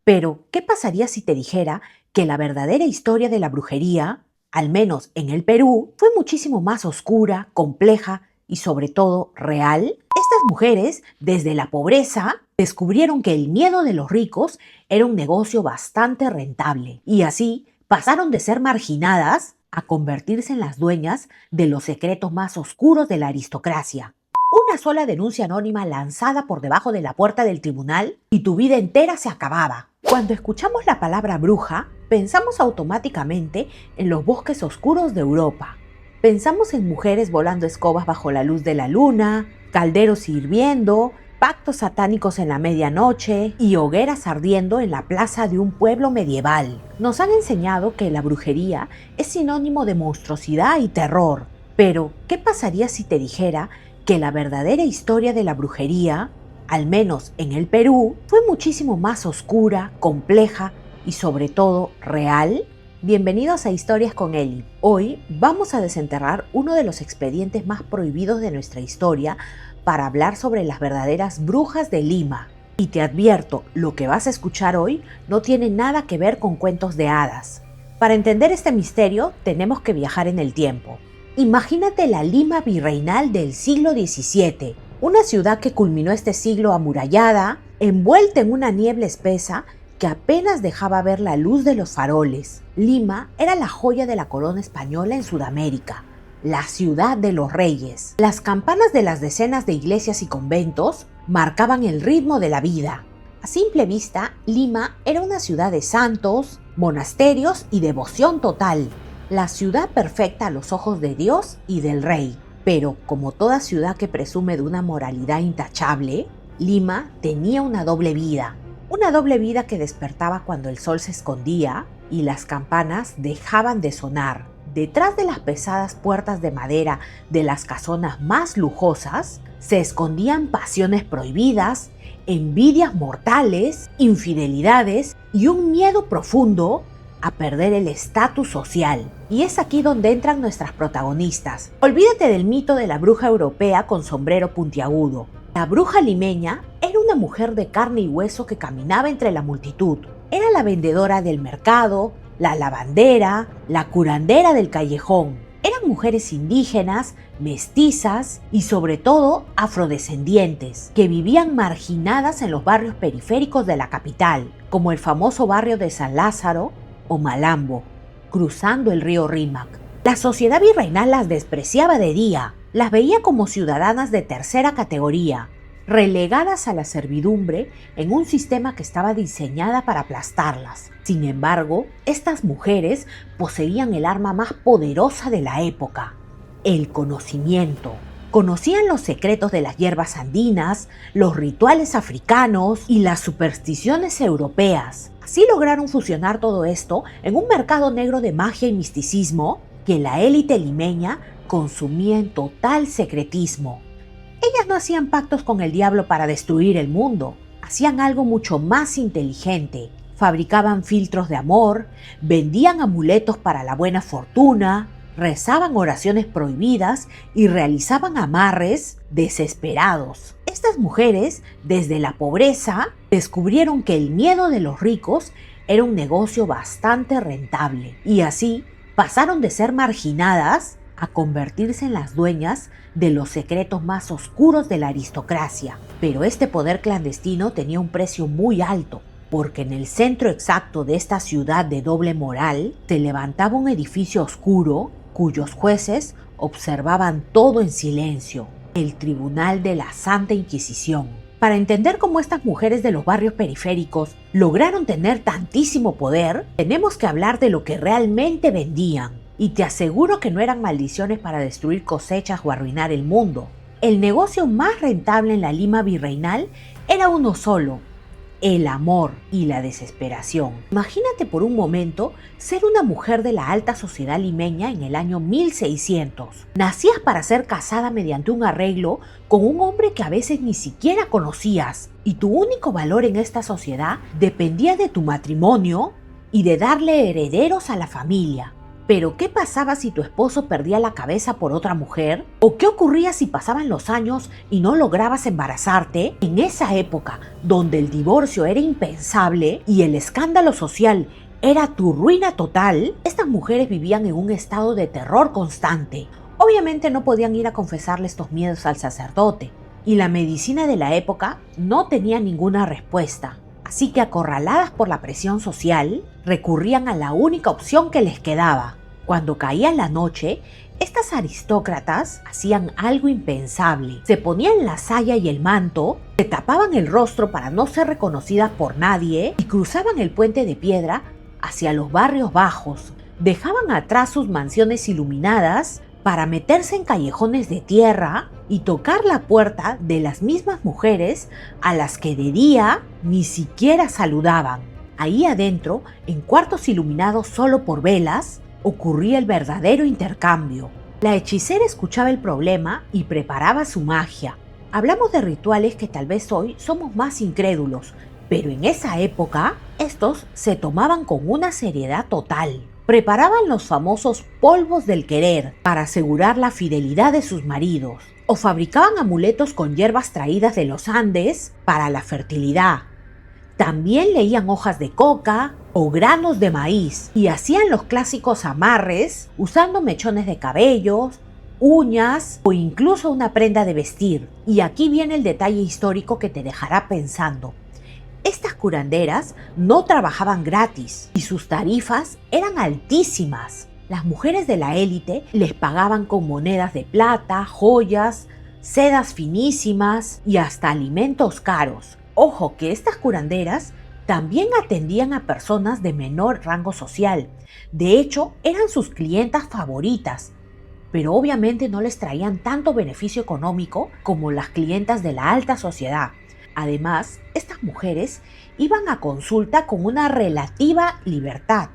Pero, ¿qué pasaría si te dijera que la verdadera historia de la brujería, al menos en el Perú, fue muchísimo más oscura, compleja y sobre todo real? Estas mujeres, desde la pobreza, descubrieron que el miedo de los ricos era un negocio bastante rentable y así pasaron de ser marginadas a convertirse en las dueñas de los secretos más oscuros de la aristocracia. Una sola denuncia anónima lanzada por debajo de la puerta del tribunal y tu vida entera se acababa. Cuando escuchamos la palabra bruja, pensamos automáticamente en los bosques oscuros de Europa. Pensamos en mujeres volando escobas bajo la luz de la luna, calderos hirviendo, pactos satánicos en la medianoche y hogueras ardiendo en la plaza de un pueblo medieval. Nos han enseñado que la brujería es sinónimo de monstruosidad y terror. Pero, ¿qué pasaría si te dijera que la verdadera historia de la brujería, al menos en el Perú, fue muchísimo más oscura, compleja y sobre todo real? Bienvenidos a Historias con Eli. Hoy vamos a desenterrar uno de los expedientes más prohibidos de nuestra historia para hablar sobre las verdaderas brujas de Lima. Y te advierto, lo que vas a escuchar hoy no tiene nada que ver con cuentos de hadas. Para entender este misterio tenemos que viajar en el tiempo. Imagínate la Lima virreinal del siglo XVII, una ciudad que culminó este siglo amurallada, envuelta en una niebla espesa que apenas dejaba ver la luz de los faroles. Lima era la joya de la corona española en Sudamérica, la ciudad de los reyes. Las campanas de las decenas de iglesias y conventos marcaban el ritmo de la vida. A simple vista, Lima era una ciudad de santos, monasterios y devoción total. La ciudad perfecta a los ojos de Dios y del rey. Pero, como toda ciudad que presume de una moralidad intachable, Lima tenía una doble vida. Una doble vida que despertaba cuando el sol se escondía y las campanas dejaban de sonar. Detrás de las pesadas puertas de madera de las casonas más lujosas, se escondían pasiones prohibidas, envidias mortales, infidelidades y un miedo profundo a perder el estatus social. Y es aquí donde entran nuestras protagonistas. Olvídate del mito de la bruja europea con sombrero puntiagudo. La bruja limeña era una mujer de carne y hueso que caminaba entre la multitud. Era la vendedora del mercado, la lavandera, la curandera del callejón. Eran mujeres indígenas, mestizas y sobre todo afrodescendientes, que vivían marginadas en los barrios periféricos de la capital, como el famoso barrio de San Lázaro o Malambo, cruzando el río Rímac. La sociedad virreinal las despreciaba de día, las veía como ciudadanas de tercera categoría, relegadas a la servidumbre en un sistema que estaba diseñada para aplastarlas. Sin embargo, estas mujeres poseían el arma más poderosa de la época, el conocimiento. Conocían los secretos de las hierbas andinas, los rituales africanos y las supersticiones europeas. Así lograron fusionar todo esto en un mercado negro de magia y misticismo que la élite limeña consumía en total secretismo. Ellas no hacían pactos con el diablo para destruir el mundo, hacían algo mucho más inteligente. Fabricaban filtros de amor, vendían amuletos para la buena fortuna, rezaban oraciones prohibidas y realizaban amarres desesperados. Estas mujeres, desde la pobreza, descubrieron que el miedo de los ricos era un negocio bastante rentable y así pasaron de ser marginadas a convertirse en las dueñas de los secretos más oscuros de la aristocracia. Pero este poder clandestino tenía un precio muy alto, porque en el centro exacto de esta ciudad de doble moral se levantaba un edificio oscuro cuyos jueces observaban todo en silencio, el Tribunal de la Santa Inquisición. Para entender cómo estas mujeres de los barrios periféricos lograron tener tantísimo poder, tenemos que hablar de lo que realmente vendían. Y te aseguro que no eran maldiciones para destruir cosechas o arruinar el mundo. El negocio más rentable en la Lima virreinal era uno solo: el amor y la desesperación. Imagínate por un momento ser una mujer de la alta sociedad limeña en el año 1600. Nacías para ser casada mediante un arreglo con un hombre que a veces ni siquiera conocías, y tu único valor en esta sociedad dependía de tu matrimonio y de darle herederos a la familia. Pero ¿qué pasaba si tu esposo perdía la cabeza por otra mujer? ¿O qué ocurría si pasaban los años y no lograbas embarazarte? En esa época, donde el divorcio era impensable y el escándalo social era tu ruina total, estas mujeres vivían en un estado de terror constante. Obviamente no podían ir a confesarle estos miedos al sacerdote, y la medicina de la época no tenía ninguna respuesta. Así que, acorraladas por la presión social, recurrían a la única opción que les quedaba. Cuando caía la noche, estas aristócratas hacían algo impensable. Se ponían la saya y el manto, se tapaban el rostro para no ser reconocidas por nadie y cruzaban el puente de piedra hacia los barrios bajos. Dejaban atrás sus mansiones iluminadas para meterse en callejones de tierra y tocar la puerta de las mismas mujeres a las que de día ni siquiera saludaban. Ahí adentro, en cuartos iluminados solo por velas, ocurría el verdadero intercambio. La hechicera escuchaba el problema y preparaba su magia. Hablamos de rituales que tal vez hoy somos más incrédulos, pero en esa época estos se tomaban con una seriedad total. Preparaban los famosos polvos del querer para asegurar la fidelidad de sus maridos, o fabricaban amuletos con hierbas traídas de los Andes para la fertilidad. También leían hojas de coca o granos de maíz y hacían los clásicos amarres usando mechones de cabellos, uñas o incluso una prenda de vestir. Y aquí viene el detalle histórico que te dejará pensando. Estas curanderas no trabajaban gratis y sus tarifas eran altísimas. Las mujeres de la élite les pagaban con monedas de plata, joyas, sedas finísimas y hasta alimentos caros. Ojo que estas curanderas también atendían a personas de menor rango social. De hecho, eran sus clientas favoritas, pero obviamente no les traían tanto beneficio económico como las clientas de la alta sociedad. Además, estas mujeres iban a consulta con una relativa libertad,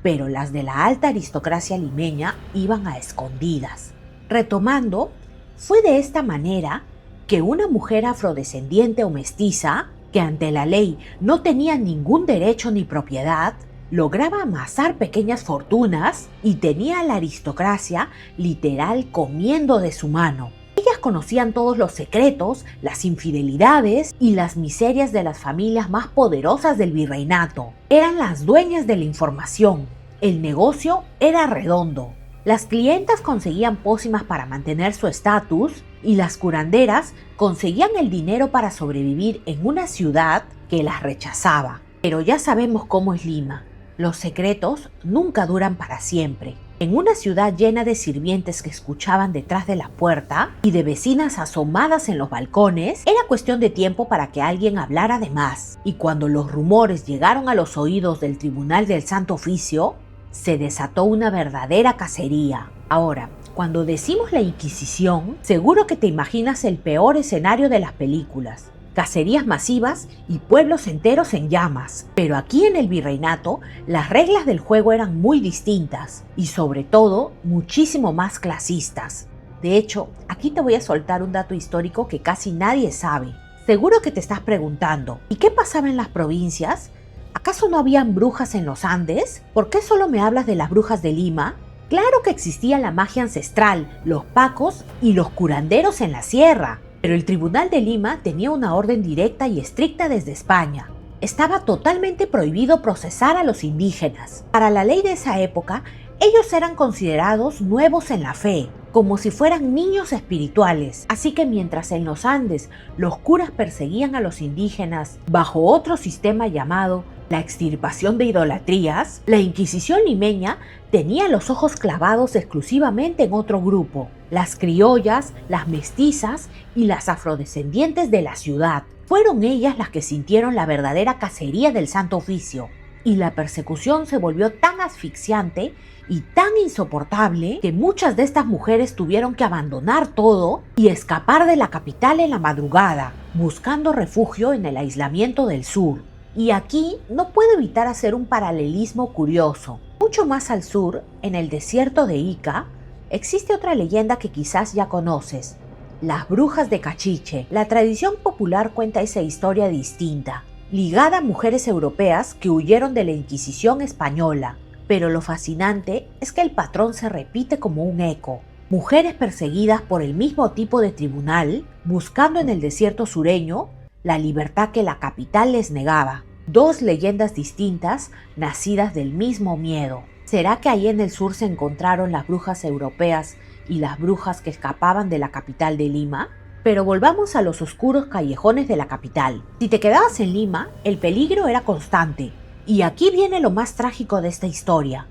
pero las de la alta aristocracia limeña iban a escondidas. Retomando, fue de esta manera que una mujer afrodescendiente o mestiza, que ante la ley no tenía ningún derecho ni propiedad, lograba amasar pequeñas fortunas y tenía a la aristocracia literal comiendo de su mano. Ellas conocían todos los secretos, las infidelidades y las miserias de las familias más poderosas del virreinato. Eran las dueñas de la información. El negocio era redondo. Las clientas conseguían pócimas para mantener su estatus y las curanderas conseguían el dinero para sobrevivir en una ciudad que las rechazaba. Pero ya sabemos cómo es Lima. Los secretos nunca duran para siempre. En una ciudad llena de sirvientes que escuchaban detrás de la puerta y de vecinas asomadas en los balcones, era cuestión de tiempo para que alguien hablara de más. Y cuando los rumores llegaron a los oídos del Tribunal del Santo Oficio, se desató una verdadera cacería. Ahora, cuando decimos la Inquisición, seguro que te imaginas el peor escenario de las películas. Cacerías masivas y pueblos enteros en llamas. Pero aquí en el virreinato, las reglas del juego eran muy distintas y sobre todo, muchísimo más clasistas. De hecho, aquí te voy a soltar un dato histórico que casi nadie sabe. Seguro que te estás preguntando, ¿y qué pasaba en las provincias? ¿Acaso no habían brujas en los Andes? ¿Por qué solo me hablas de las brujas de Lima? Claro que existía la magia ancestral, los pacos y los curanderos en la sierra. Pero el Tribunal de Lima tenía una orden directa y estricta desde España. Estaba totalmente prohibido procesar a los indígenas. Para la ley de esa época, ellos eran considerados nuevos en la fe, como si fueran niños espirituales. Así que mientras en los Andes los curas perseguían a los indígenas bajo otro sistema llamado la extirpación de idolatrías, la Inquisición limeña tenía los ojos clavados exclusivamente en otro grupo: las criollas, las mestizas y las afrodescendientes de la ciudad. Fueron ellas las que sintieron la verdadera cacería del Santo Oficio, y la persecución se volvió tan asfixiante y tan insoportable que muchas de estas mujeres tuvieron que abandonar todo y escapar de la capital en la madrugada, buscando refugio en el aislamiento del sur. Y aquí no puedo evitar hacer un paralelismo curioso. Mucho más al sur, en el desierto de Ica, existe otra leyenda que quizás ya conoces: las brujas de Cachiche. La tradición popular cuenta esa historia distinta, ligada a mujeres europeas que huyeron de la Inquisición española. Pero lo fascinante es que el patrón se repite como un eco. Mujeres perseguidas por el mismo tipo de tribunal, buscando en el desierto sureño la libertad que la capital les negaba. Dos leyendas distintas, nacidas del mismo miedo. ¿Será que ahí en el sur se encontraron las brujas europeas y las brujas que escapaban de la capital de Lima? Pero volvamos a los oscuros callejones de la capital. Si te quedabas en Lima, el peligro era constante. Y aquí viene lo más trágico de esta historia.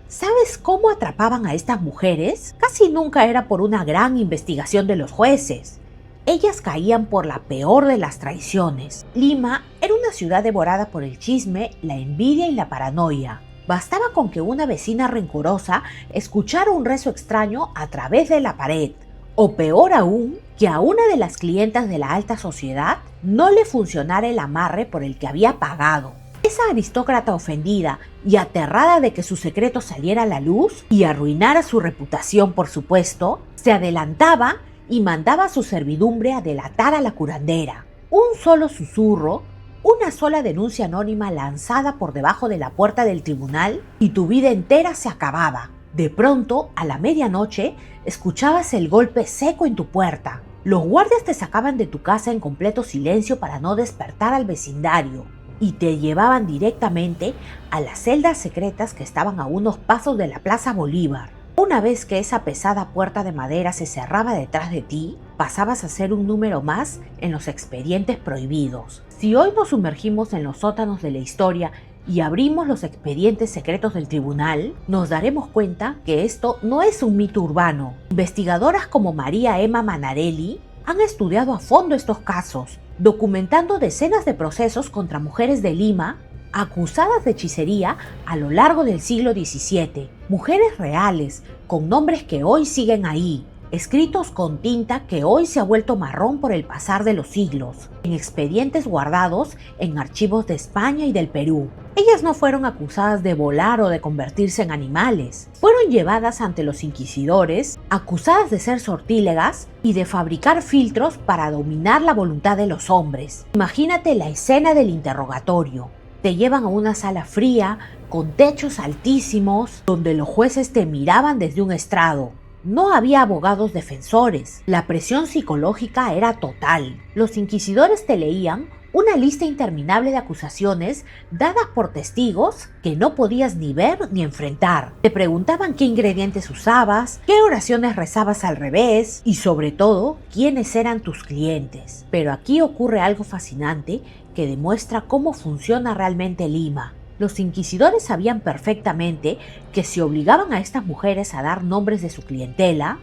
¿Sabes cómo atrapaban a estas mujeres? Casi nunca era por una gran investigación de los jueces. Ellas caían por la peor de las traiciones. Lima era una ciudad devorada por el chisme, la envidia y la paranoia. Bastaba con que una vecina rencorosa escuchara un rezo extraño a través de la pared. O peor aún, que a una de las clientas de la alta sociedad no le funcionara el amarre por el que había pagado. Esa aristócrata ofendida y aterrada de que su secreto saliera a la luz y arruinara su reputación, por supuesto, se adelantaba y mandaba a su servidumbre a delatar a la curandera. Un solo susurro, una sola denuncia anónima lanzada por debajo de la puerta del tribunal y tu vida entera se acababa. De pronto, a la medianoche, escuchabas el golpe seco en tu puerta. Los guardias te sacaban de tu casa en completo silencio para no despertar al vecindario y te llevaban directamente a las celdas secretas que estaban a unos pasos de la Plaza Bolívar. Una vez que esa pesada puerta de madera se cerraba detrás de ti, pasabas a ser un número más en los expedientes prohibidos. Si hoy nos sumergimos en los sótanos de la historia y abrimos los expedientes secretos del tribunal, nos daremos cuenta que esto no es un mito urbano. Investigadoras como María Emma Manarelli han estudiado a fondo estos casos, documentando decenas de procesos contra mujeres de Lima acusadas de hechicería a lo largo del siglo XVII. Mujeres reales, con nombres que hoy siguen ahí, escritos con tinta que hoy se ha vuelto marrón por el pasar de los siglos, en expedientes guardados en archivos de España y del Perú. Ellas no fueron acusadas de volar o de convertirse en animales. Fueron llevadas ante los inquisidores, acusadas de ser sortílegas y de fabricar filtros para dominar la voluntad de los hombres. Imagínate la escena del interrogatorio. Te llevan a una sala fría, con techos altísimos, donde los jueces te miraban desde un estrado. No había abogados defensores. La presión psicológica era total. Los inquisidores te leían una lista interminable de acusaciones dadas por testigos que no podías ni ver ni enfrentar. Te preguntaban qué ingredientes usabas, qué oraciones rezabas al revés y sobre todo, quiénes eran tus clientes. Pero aquí ocurre algo fascinante que demuestra cómo funciona realmente Lima. Los inquisidores sabían perfectamente que si obligaban a estas mujeres a dar nombres de su clientela,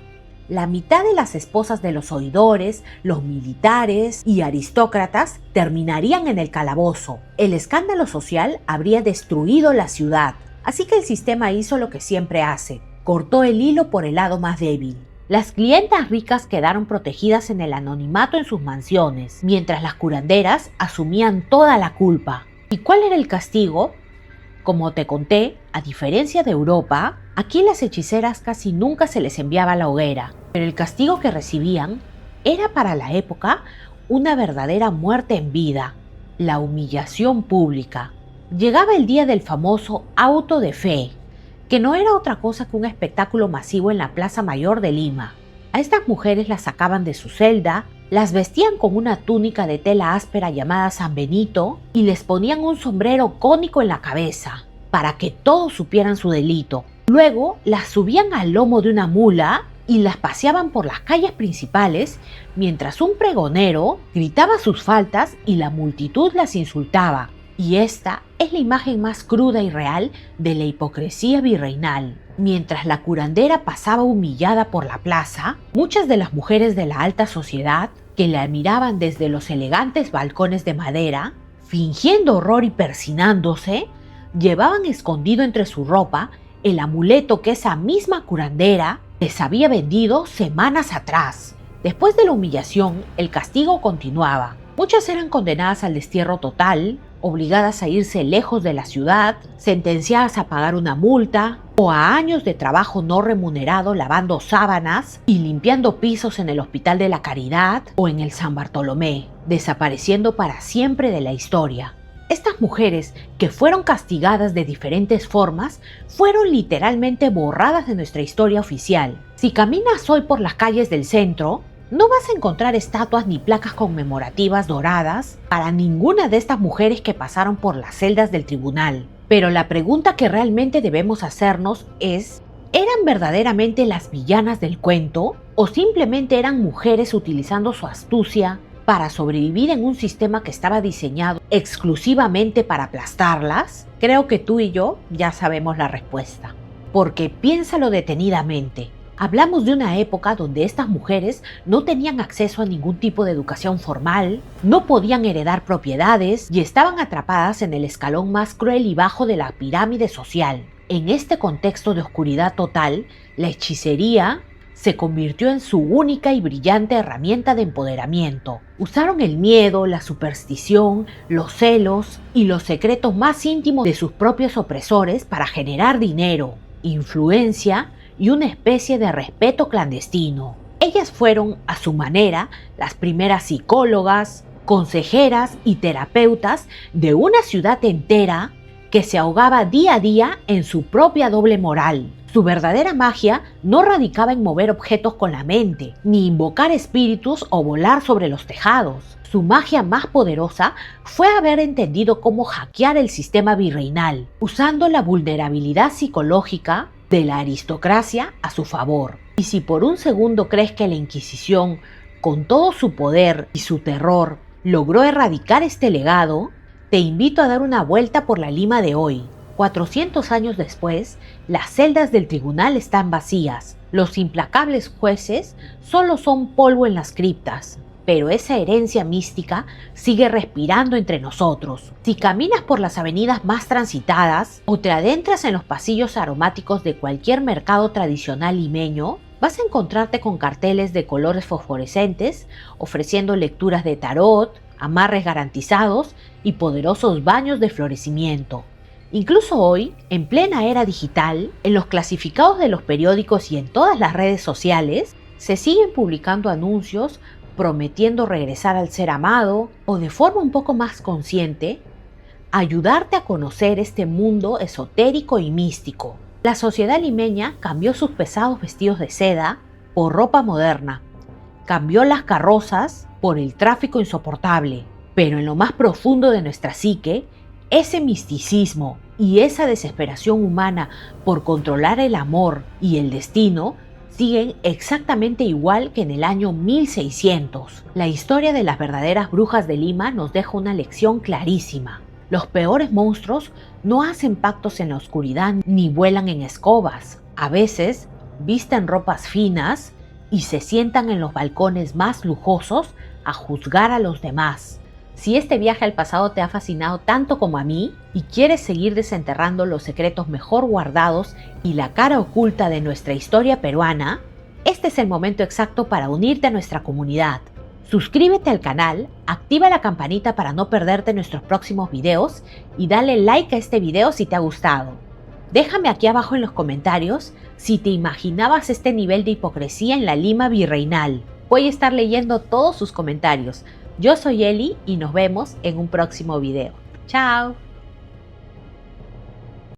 la mitad de las esposas de los oidores, los militares y aristócratas terminarían en el calabozo. El escándalo social habría destruido la ciudad, así que el sistema hizo lo que siempre hace: cortó el hilo por el lado más débil. Las clientas ricas quedaron protegidas en el anonimato en sus mansiones, mientras las curanderas asumían toda la culpa. ¿Y cuál era el castigo? Como te conté, a diferencia de Europa, aquí las hechiceras casi nunca se les enviaba a la hoguera, pero el castigo que recibían era para la época una verdadera muerte en vida, la humillación pública. Llegaba el día del famoso auto de fe, que no era otra cosa que un espectáculo masivo en la Plaza Mayor de Lima. A estas mujeres las sacaban de su celda, las vestían con una túnica de tela áspera llamada San Benito y les ponían un sombrero cónico en la cabeza, para que todos supieran su delito. Luego las subían al lomo de una mula y las paseaban por las calles principales mientras un pregonero gritaba sus faltas y la multitud las insultaba. Y esta es la imagen más cruda y real de la hipocresía virreinal. Mientras la curandera pasaba humillada por la plaza, muchas de las mujeres de la alta sociedad, que la miraban desde los elegantes balcones de madera, fingiendo horror y persinándose, llevaban escondido entre su ropa el amuleto que esa misma curandera les había vendido semanas atrás. Después de la humillación, el castigo continuaba. Muchas eran condenadas al destierro total, obligadas a irse lejos de la ciudad, sentenciadas a pagar una multa o a años de trabajo no remunerado lavando sábanas y limpiando pisos en el Hospital de la Caridad o en el San Bartolomé, desapareciendo para siempre de la historia. Estas mujeres, que fueron castigadas de diferentes formas, fueron literalmente borradas de nuestra historia oficial. Si caminas hoy por las calles del centro, no vas a encontrar estatuas ni placas conmemorativas doradas para ninguna de estas mujeres que pasaron por las celdas del tribunal. Pero la pregunta que realmente debemos hacernos es: ¿eran verdaderamente las villanas del cuento? ¿O simplemente eran mujeres utilizando su astucia para sobrevivir en un sistema que estaba diseñado exclusivamente para aplastarlas? Creo que tú y yo ya sabemos la respuesta. Porque piénsalo detenidamente. Hablamos de una época donde estas mujeres no tenían acceso a ningún tipo de educación formal, no podían heredar propiedades y estaban atrapadas en el escalón más cruel y bajo de la pirámide social. En este contexto de oscuridad total, la hechicería se convirtió en su única y brillante herramienta de empoderamiento. Usaron el miedo, la superstición, los celos y los secretos más íntimos de sus propios opresores para generar dinero, influencia y una especie de respeto clandestino. Ellas fueron, a su manera, las primeras psicólogas, consejeras y terapeutas de una ciudad entera que se ahogaba día a día en su propia doble moral. Su verdadera magia no radicaba en mover objetos con la mente, ni invocar espíritus o volar sobre los tejados. Su magia más poderosa fue haber entendido cómo hackear el sistema virreinal, usando la vulnerabilidad psicológica de la aristocracia a su favor. Y si por un segundo crees que la Inquisición, con todo su poder y su terror, logró erradicar este legado, te invito a dar una vuelta por la Lima de hoy. 400 años después, las celdas del tribunal están vacías. Los implacables jueces solo son polvo en las criptas. Pero esa herencia mística sigue respirando entre nosotros. Si caminas por las avenidas más transitadas o te adentras en los pasillos aromáticos de cualquier mercado tradicional limeño, vas a encontrarte con carteles de colores fosforescentes ofreciendo lecturas de tarot, amarres garantizados y poderosos baños de florecimiento. Incluso hoy, en plena era digital, en los clasificados de los periódicos y en todas las redes sociales, se siguen publicando anuncios prometiendo regresar al ser amado o, de forma un poco más consciente, ayudarte a conocer este mundo esotérico y místico. La sociedad limeña cambió sus pesados vestidos de seda por ropa moderna, cambió las carrozas por el tráfico insoportable, pero en lo más profundo de nuestra psique, ese misticismo y esa desesperación humana por controlar el amor y el destino siguen exactamente igual que en el año 1600. La historia de las verdaderas brujas de Lima nos deja una lección clarísima. Los peores monstruos no hacen pactos en la oscuridad ni vuelan en escobas. A veces visten ropas finas y se sientan en los balcones más lujosos a juzgar a los demás. Si este viaje al pasado te ha fascinado tanto como a mí y quieres seguir desenterrando los secretos mejor guardados y la cara oculta de nuestra historia peruana, este es el momento exacto para unirte a nuestra comunidad. Suscríbete al canal, activa la campanita para no perderte nuestros próximos videos y dale like a este video si te ha gustado. Déjame aquí abajo en los comentarios si te imaginabas este nivel de hipocresía en la Lima virreinal. Voy a estar leyendo todos sus comentarios. Yo soy Eli y nos vemos en un próximo video. ¡Chao!